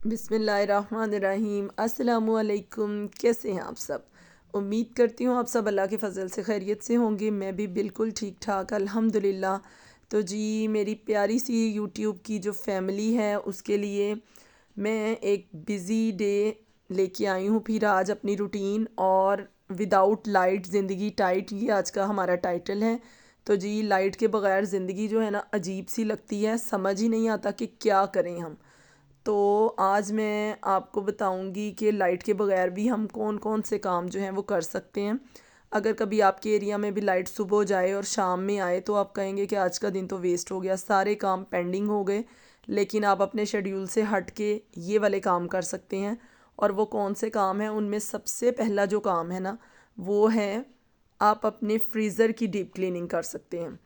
बिस्मिल्लाहिर्रहमानिर्रहीम। अस्सलामुअलैकुम। कैसे हैं आप सब? उम्मीद करती हूँ आप सब अल्लाह के फ़ज़ल से खैरियत से होंगे। मैं भी बिल्कुल ठीक ठाक अल्हम्दुलिल्लाह। तो जी, मेरी प्यारी सी यूट्यूब की जो फैमिली है उसके लिए मैं एक बिज़ी डे लेके आई हूँ फिर आज अपनी रूटीन। और विदाउट लाइट ज़िंदगी टाइट, ये आज का हमारा टाइटल है। तो जी, लाइट के बग़ैर ज़िंदगी जो है ना अजीब सी लगती है, समझ ही नहीं आता कि क्या करें हम। तो आज मैं आपको बताऊंगी कि लाइट के बगैर भी हम कौन कौन से काम जो हैं वो कर सकते हैं। अगर कभी आपके एरिया में भी लाइट सुबह जाए और शाम में आए तो आप कहेंगे कि आज का दिन तो वेस्ट हो गया, सारे काम पेंडिंग हो गए। लेकिन आप अपने शेड्यूल से हट के ये वाले काम कर सकते हैं। और वो कौन से काम हैं? उनमें सबसे पहला जो काम है ना, वो है आप अपने फ्रीज़र की डीप क्लीनिंग कर सकते हैं।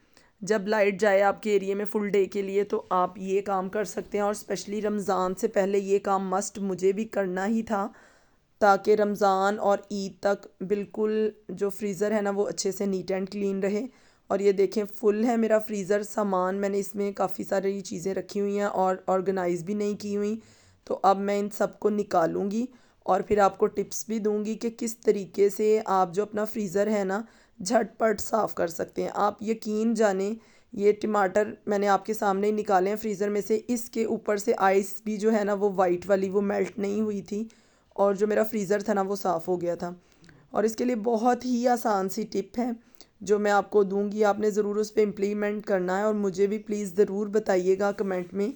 जब लाइट जाए आपके एरिया में फुल डे के लिए तो आप ये काम कर सकते हैं। और स्पेशली रमज़ान से पहले ये काम मस्ट मुझे भी करना ही था, ताकि रमज़ान और ईद तक बिल्कुल जो फ्रीज़र है ना वो अच्छे से नीट एंड क्लीन रहे। और ये देखें, फुल है मेरा फ्रीज़र। सामान मैंने इसमें काफ़ी सारी चीज़ें रखी हुई हैं और ऑर्गेनाइज़ भी नहीं की हुई। तो अब मैं इन सब को निकालूंगी और फिर आपको टिप्स भी दूंगी कि किस तरीके से आप जो अपना फ्रीज़र है ना झटपट साफ़ कर सकते हैं। आप यकीन जाने, ये टमाटर मैंने आपके सामने ही निकाले हैं फ्रीज़र में से। इसके ऊपर से आइस भी जो है ना वो वाइट वाली वो मेल्ट नहीं हुई थी और जो मेरा फ्रीज़र था ना वो साफ़ हो गया था। और इसके लिए बहुत ही आसान सी टिप है जो मैं आपको दूंगी, आपने ज़रूर उस पर इम्प्लीमेंट करना है। और मुझे भी प्लीज़ ज़रूर बताइएगा कमेंट में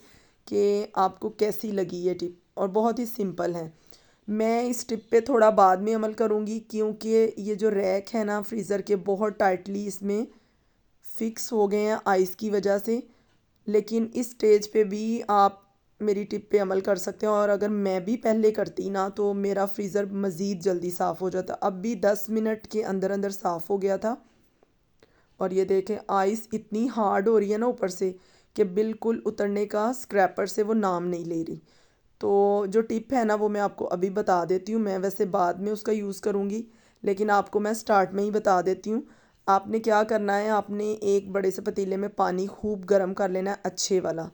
कि आपको कैसी लगी ये टिप। और बहुत ही सिंपल है। मैं इस टिप पे थोड़ा बाद में अमल करूँगी क्योंकि ये जो रैक है ना फ्रीज़र के, बहुत टाइटली इसमें फ़िक्स हो गए हैं आइस की वजह से। लेकिन इस स्टेज पे भी आप मेरी टिप पे अमल कर सकते हैं। और अगर मैं भी पहले करती ना तो मेरा फ्रीज़र मज़ीद जल्दी साफ़ हो जाता। अब भी 10 मिनट के अंदर अंदर साफ़ हो गया था। और ये देखें, आइस इतनी हार्ड हो रही है ना ऊपर से कि बिल्कुल उतरने का स्क्रैपर से वो नाम नहीं ले रही। तो जो टिप है ना वो मैं आपको अभी बता देती हूँ। मैं वैसे बाद में उसका यूज़ करूँगी, लेकिन आपको मैं स्टार्ट में ही बता देती हूँ। आपने क्या करना है, आपने एक बड़े से पतीले में पानी खूब गर्म कर लेना है, अच्छे वाला,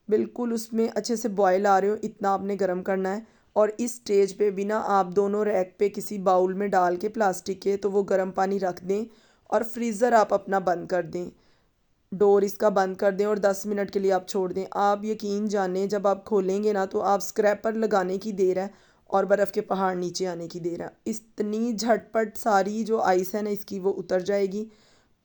बिल्कुल उसमें अच्छे से बॉयल आ रहे हो इतना आपने गर्म करना है। और इस स्टेज पे भी ना आप दोनों रैक पे किसी बाउल में डाल के प्लास्टिक के तो वो गर्म पानी रख दें। और फ्रीज़र आप अपना बंद कर दें, डोर इसका बंद कर दें और 10 मिनट के लिए आप छोड़ दें। आप यकीन जाने, जब आप खोलेंगे ना तो आप स्क्रैपर लगाने की देर है और बर्फ़ के पहाड़ नीचे आने की देर है। इतनी झटपट सारी जो आइस है ना इसकी वो उतर जाएगी।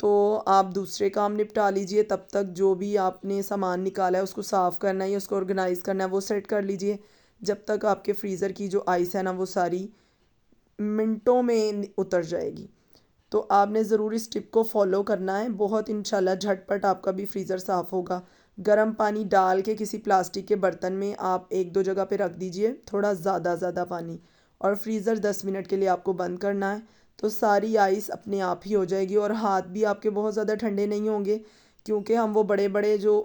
तो आप दूसरे काम निपटा लीजिए, तब तक जो भी आपने सामान निकाला है उसको साफ़ करना है या उसको ऑर्गेनाइज़ करना है वो सेट कर लीजिए। जब तक आपके फ्रीज़र की जो आइस है ना वो सारी मिनटों में उतर जाएगी। तो आपने ज़रूर इस टिप को फॉलो करना है। बहुत इंशाल्लाह झटपट आपका भी फ्रीज़र साफ़ होगा। गर्म पानी डाल के किसी प्लास्टिक के बर्तन में आप एक दो जगह पे रख दीजिए, थोड़ा ज़्यादा ज़्यादा पानी। और फ्रीज़र 10 मिनट के लिए आपको बंद करना है। तो सारी आइस अपने आप ही हो जाएगी और हाथ भी आपके बहुत ज़्यादा ठंडे नहीं होंगे, क्योंकि हम वो बड़े बड़े जो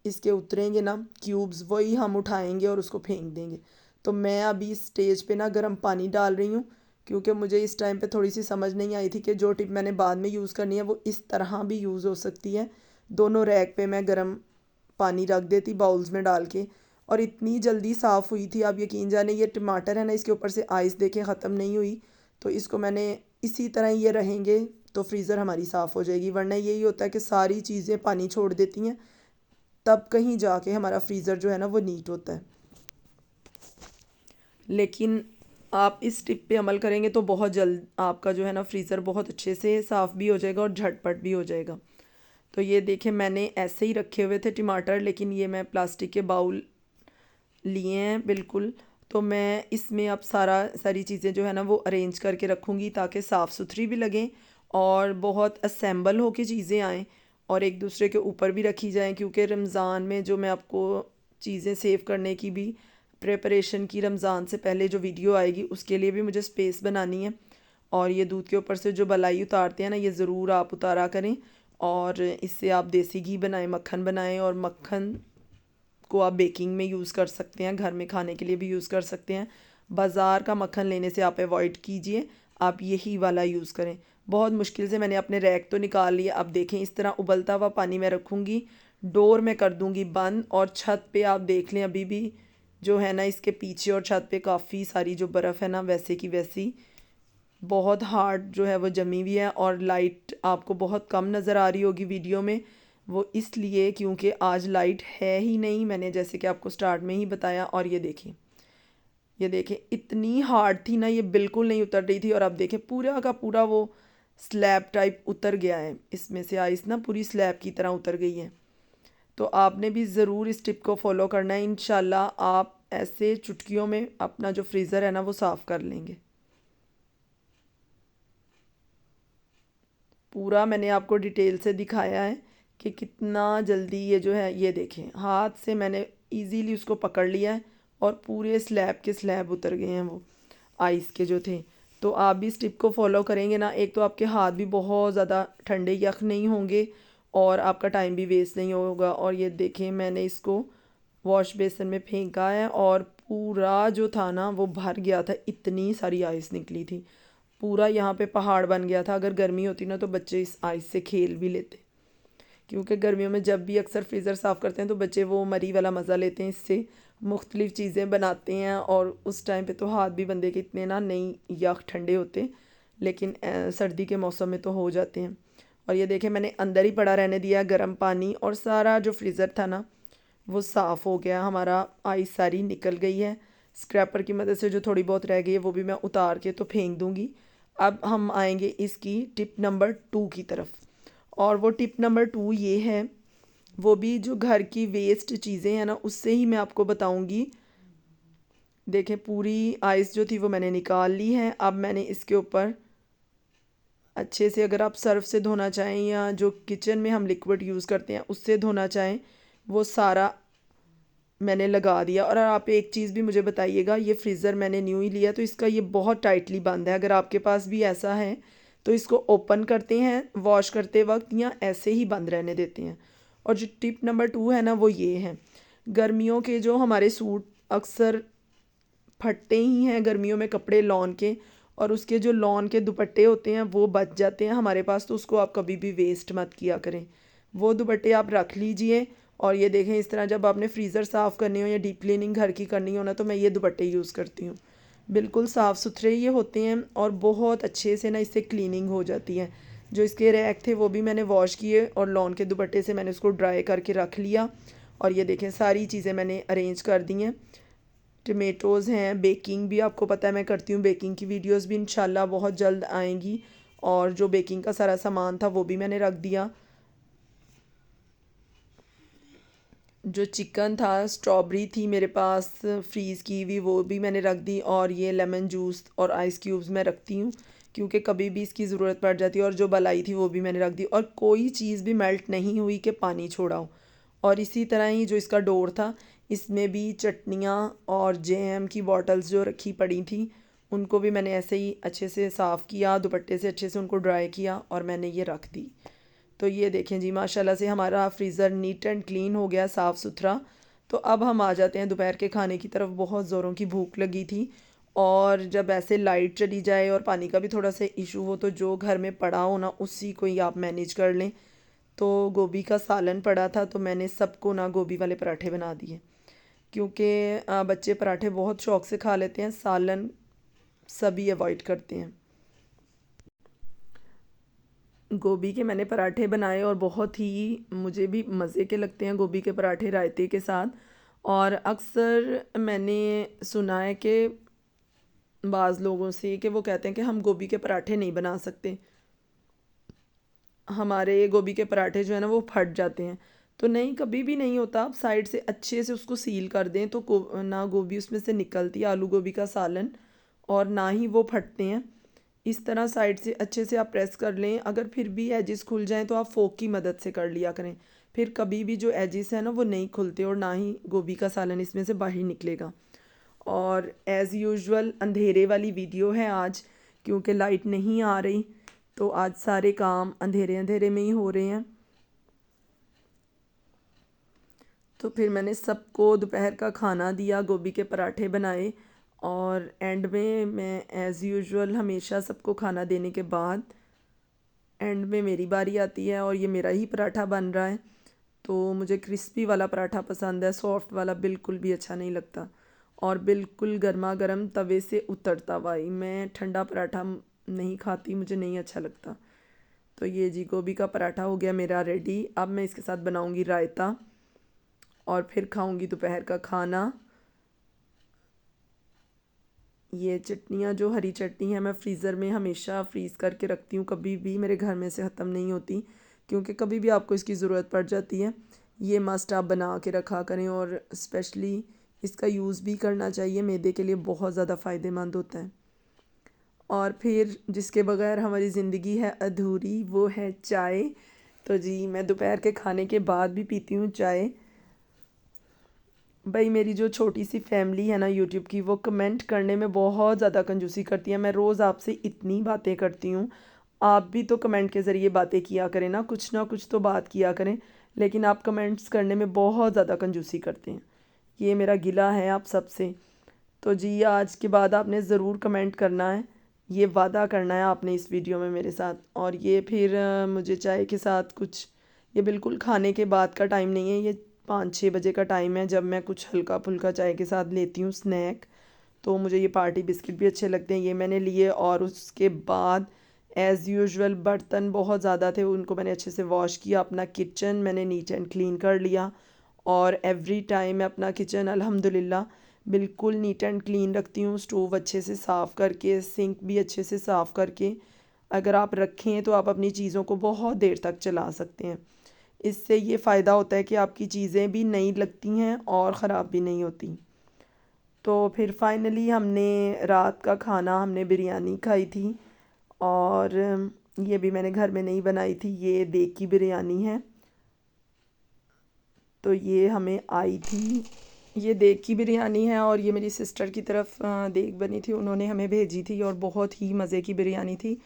इसके उतरेंगे ना क्यूब्स वही हम उठाएंगे और उसको फेंक देंगे। तो मैं अभी इस स्टेज पे ना गर्म पानी डाल रही हूँ, क्योंकि मुझे इस टाइम पे थोड़ी सी समझ नहीं आई थी कि जो टिप मैंने बाद में यूज़ करनी है वो इस तरह भी यूज़ हो सकती है। दोनों रैक पे मैं गर्म पानी रख देती बाउल्स में डाल के, और इतनी जल्दी साफ़ हुई थी। आप यकीन जाने, ये टमाटर है ना इसके ऊपर से आइस देखें ख़त्म नहीं हुई। तो इसको मैंने इसी तरह ये रहेंगे तो फ्रीज़र हमारी साफ़ हो जाएगी। वरना यही होता है कि सारी चीज़ें पानी छोड़ देती हैं, तब कहीं जाके हमारा फ्रीज़र जो है ना वो नीट होता है। लेकिन आप इस टिप पे अमल करेंगे तो बहुत जल्द आपका जो है ना फ्रीज़र बहुत अच्छे से साफ़ भी हो जाएगा और झटपट भी हो जाएगा। तो ये देखें, मैंने ऐसे ही रखे हुए थे टमाटर, लेकिन ये मैं प्लास्टिक के बाउल लिए हैं बिल्कुल। तो मैं इसमें अब सारी चीज़ें जो है ना वो अरेंज करके रखूँगी ताकि साफ़ सुथरी भी लगें और बहुत असेंबल हो के चीज़ें आएँ और एक दूसरे के ऊपर भी रखी जाएँ। क्योंकि रमज़ान में जो मैं आपको चीज़ें सेव करने की भी प्रिपरेशन की, रमज़ान से पहले जो वीडियो आएगी उसके लिए भी मुझे स्पेस बनानी है। और ये दूध के ऊपर से जो बलाई उतारते हैं ना, ये ज़रूर आप उतारा करें। और इससे आप देसी घी बनाएं, मक्खन बनाएं। और मक्खन को आप बेकिंग में यूज़ कर सकते हैं, घर में खाने के लिए भी यूज़ कर सकते हैं। बाज़ार का मक्खन लेने से आप अवॉइड कीजिए, आप यही वाला यूज़ करें। बहुत मुश्किल से मैंने अपने रैक तो निकाल लिया। अब देखें, इस तरह उबलता हुआ पानी मैं रखूँगी, डोर में कर दूँगी बंद, और छत पे आप देख लें अभी भी जो है ना इसके पीछे और छत पे काफ़ी सारी जो बर्फ़ है ना वैसे की वैसी बहुत हार्ड जो है वो जमी हुई है। और लाइट आपको बहुत कम नज़र आ रही होगी वीडियो में, वो इसलिए क्योंकि आज लाइट है ही नहीं, मैंने जैसे कि आपको स्टार्ट में ही बताया। और ये देखें इतनी हार्ड थी ना, ये बिल्कुल नहीं उतर रही थी। और अब देखें पूरा का पूरा वो स्लैब टाइप उतर गया है, इसमें से आइस ना पूरी स्लैब की तरह उतर गई है। तो आपने भी ज़रूर इस टिप को फॉलो करना है, इंशाल्लाह आप ऐसे चुटकियों में अपना जो फ्रीज़र है ना वो साफ़ कर लेंगे। पूरा मैंने आपको डिटेल से दिखाया है कि कितना जल्दी ये जो है, ये देखें हाथ से मैंने इजीली उसको पकड़ लिया है और पूरे स्लैब के स्लैब उतर गए हैं वो आइस के जो थे। तो आप भी इस टिप को फॉलो करेंगे ना, एक तो आपके हाथ भी बहुत ज़्यादा ठंडे यख नहीं होंगे और आपका टाइम भी वेस्ट नहीं होगा। और ये देखें मैंने इसको वॉश बेसिन में फेंका है और पूरा जो था ना वो भर गया था, इतनी सारी आइस निकली थी। पूरा यहाँ पे पहाड़ बन गया था। अगर गर्मी होती ना तो बच्चे इस आइस से खेल भी लेते, क्योंकि गर्मियों में जब भी अक्सर फ्रीज़र साफ़ करते हैं तो बच्चे वो मरी वाला मज़ा लेते हैं, इससे मुख्तलिफ़ चीज़ें बनाते हैं। और उस टाइम पे तो हाथ भी बंदे के इतने ना नहीं यख ठंडे होते, लेकिन सर्दी के मौसम में तो हो जाते हैं। और ये देखें मैंने अंदर ही पड़ा रहने दिया गर्म पानी, और सारा जो फ्रीज़र था ना वो साफ़ हो गया हमारा, आइस सारी निकल गई है। स्क्रैपर की मदद से जो थोड़ी बहुत रह गई है वो भी मैं उतार के तो फेंक दूँगी। अब हम आएंगे इसकी टिप नंबर 2 की तरफ। और वो टिप नंबर 2 ये है, वो भी जो घर की वेस्ट चीज़ें हैं ना उससे ही मैं आपको बताऊंगी। देखें पूरी आइस जो थी वो मैंने निकाल ली है। अब मैंने इसके ऊपर अच्छे से, अगर आप सर्फ से धोना चाहें या जो किचन में हम लिक्विड यूज़ करते हैं उससे धोना चाहें, वो सारा मैंने लगा दिया। और आप एक चीज़ भी मुझे बताइएगा, ये फ्रीज़र मैंने न्यू ही लिया तो इसका ये बहुत टाइटली बंद है। अगर आपके पास भी ऐसा है तो इसको ओपन करते हैं वॉश करते वक्त या ऐसे ही बंद रहने देते हैं। और जो टिप नंबर 2 है ना वो ये है, गर्मियों के जो हमारे सूट अक्सर फटते ही हैं गर्मियों में कपड़े लॉन के, और उसके जो लॉन के दुपट्टे होते हैं वो बच जाते हैं हमारे पास, तो उसको आप कभी भी वेस्ट मत किया करें। वो दुपट्टे आप रख लीजिए। और ये देखें इस तरह जब आपने फ्रीज़र साफ़ करनी हो या डीप क्लीनिंग घर की करनी हो ना, तो मैं ये दुपट्टे यूज़ करती हूँ। बिल्कुल साफ़ सुथरे ये होते हैं और बहुत अच्छे से ना इससे क्लीनिंग हो जाती है। जो इसके रैक थे वो भी मैंने वॉश किए और लॉन के दुपट्टे से मैंने उसको ड्राई करके रख लिया। और ये देखें सारी चीज़ें मैंने अरेंज कर दी हैं। टमेटोज़ हैं, बेकिंग भी आपको पता है मैं करती हूँ, बेकिंग की वीडियोस भी इंशाल्लाह बहुत जल्द आएंगी। और जो बेकिंग का सारा सामान था वो भी मैंने रख दिया। जो चिकन था, स्ट्रॉबेरी थी मेरे पास फ्रीज़ की हुई, वो भी मैंने रख दी। और ये लेमन जूस और आइस क्यूब्स मैं रखती हूँ क्योंकि कभी भी इसकी ज़रूरत पड़ जाती है। और जो मलाई थी वो भी मैंने रख दी। और कोई चीज़ भी मेल्ट नहीं हुई कि पानी छोड़ा हो। और इसी तरह ही जो इसका डोर था, इसमें भी चटनियाँ और जैम की बॉटल्स जो रखी पड़ी थी उनको भी मैंने ऐसे ही अच्छे से साफ़ किया, दुपट्टे से अच्छे से उनको ड्राई किया और मैंने ये रख दी। तो ये देखें जी माशाल्लाह से हमारा फ्रीज़र नीट एंड क्लीन हो गया, साफ़ सुथरा। तो अब हम आ जाते हैं दोपहर के खाने की तरफ। बहुत ज़ोरों की भूख लगी थी, और जब ऐसे लाइट चली जाए और पानी का भी थोड़ा सा इशू हो तो जो घर में पड़ा हो ना उसी को ही आप मैनेज कर लें। तो गोभी का सालन पड़ा था तो मैंने सबको ना गोभी वाले पराठे बना दिए, क्योंकि बच्चे पराठे बहुत शौक़ से खा लेते हैं, सालन सभी अवॉइड करते हैं। गोभी के मैंने पराठे बनाए और बहुत ही मुझे भी मज़े के लगते हैं गोभी के पराठे रायते के साथ। और अक्सर मैंने सुना है कि बाज़ लोगों से कि वो कहते हैं कि हम गोभी के पराठे नहीं बना सकते, हमारे गोभी के पराठे जो है ना वो फट जाते हैं। तो नहीं, कभी भी नहीं होता। आप साइड से अच्छे से उसको सील कर दें तो ना गोभी उसमें से निकलती है, आलू गोभी का सालन, और ना ही वो फटते हैं। इस तरह साइड से अच्छे से आप प्रेस कर लें। अगर फिर भी एजिस खुल जाएं तो आप फोक की मदद से कर लिया करें, फिर कभी भी जो एजिस है ना वो नहीं खुलते और ना ही गोभी का सालन इसमें से बाहर निकलेगा। और एज़ यूजुअल अंधेरे वाली वीडियो है आज, क्योंकि लाइट नहीं आ रही, तो आज सारे काम अंधेरे अंधेरे में ही हो रहे हैं। तो फिर मैंने सबको दोपहर का खाना दिया, गोभी के पराठे बनाए। और एंड में मैं एज़ यूजुअल हमेशा सबको खाना देने के बाद एंड में मेरी बारी आती है और ये मेरा ही पराठा बन रहा है। तो मुझे क्रिस्पी वाला पराठा पसंद है, सॉफ्ट वाला बिल्कुल भी अच्छा नहीं लगता। और बिल्कुल गर्मा गर्म तवे से उतरता हुआ ही। मैं ठंडा पराठा नहीं खाती, मुझे नहीं अच्छा लगता। तो ये जी गोभी का पराठा हो गया मेरा रेडी। अब मैं इसके साथ बनाऊंगी रायता और फिर खाऊंगी दोपहर का खाना। ये चटनियाँ जो हरी चटनी है मैं फ्रीज़र में हमेशा फ्रीज़ करके रखती हूँ, कभी भी मेरे घर में से ख़त्म नहीं होती, क्योंकि कभी भी आपको इसकी ज़रूरत पड़ जाती है। ये मस्ट आप बना के रखा करें और स्पेशली इसका यूज़ भी करना चाहिए, मैदे के लिए बहुत ज़्यादा फ़ायदेमंद होता है। और फिर जिसके बगैर हमारी ज़िंदगी है अधूरी, वो है चाय। तो जी मैं दोपहर के खाने के बाद भी पीती हूँ चाय। भाई मेरी जो छोटी सी फैमिली है ना यूट्यूब की, वो कमेंट करने में बहुत ज़्यादा कंजूसी करती है। मैं रोज़ आपसे इतनी बातें करती हूँ, आप भी तो कमेंट के ज़रिए बातें किया करें ना कुछ तो बात किया करें, लेकिन आप कमेंट्स करने में बहुत ज़्यादा कंजूसी करते हैं। ये मेरा गिला है आप सबसे। तो जी आज के बाद आपने ज़रूर कमेंट करना है, ये वादा करना है आपने इस वीडियो में मेरे साथ। और ये फिर मुझे चाय के साथ कुछ, ये बिल्कुल खाने के बाद का टाइम नहीं है, ये 5-6 बजे का टाइम है जब मैं कुछ हल्का फुल्का चाय के साथ लेती हूँ स्नैक। तो मुझे ये पार्टी बिस्किट भी अच्छे लगते हैं, ये मैंने लिए। और उसके बाद एज़ यूजुअल बर्तन बहुत ज़्यादा थे, उनको मैंने अच्छे से वॉश किया। अपना किचन मैंने नीट एंड क्लीन कर लिया। और एवरी टाइम मैं अपना किचन अल्हम्दुलिल्लाह बिल्कुल नीट एंड क्लीन रखती हूँ, स्टोव अच्छे से साफ़ करके, सिंक भी अच्छे से साफ़ करके। अगर आप रखें तो आप अपनी चीज़ों को बहुत देर तक चला सकते हैं। इससे ये फ़ायदा होता है कि आपकी चीज़ें भी नई लगती हैं और ख़राब भी नहीं होती। तो फिर फाइनली हमने रात का खाना, हमने बिरयानी खाई थी। और ये भी मैंने घर में नहीं बनाई थी, ये देग की बिरयानी है। तो ये हमें आई थी, ये देग की बिरयानी है। और ये मेरी सिस्टर की तरफ देग बनी थी, उन्होंने हमें भेजी थी और बहुत ही मज़े की बिरयानी थी।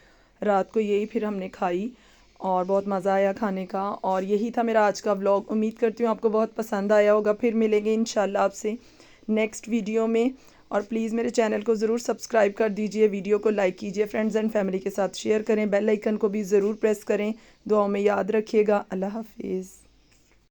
रात को यही फिर हमने खाई और बहुत मज़ा आया खाने का। और यही था मेरा आज का व्लॉग। उम्मीद करती हूँ आपको बहुत पसंद आया होगा। फिर मिलेंगे इंशाल्लाह आपसे नेक्स्ट वीडियो में। और प्लीज़ मेरे चैनल को ज़रूर सब्सक्राइब कर दीजिए, वीडियो को लाइक कीजिए, फ्रेंड्स एंड फैमिली के साथ शेयर करें, बेल आइकन को भी ज़रूर प्रेस करें। दुआओं में याद रखिएगा। अल्लाह हाफिज़।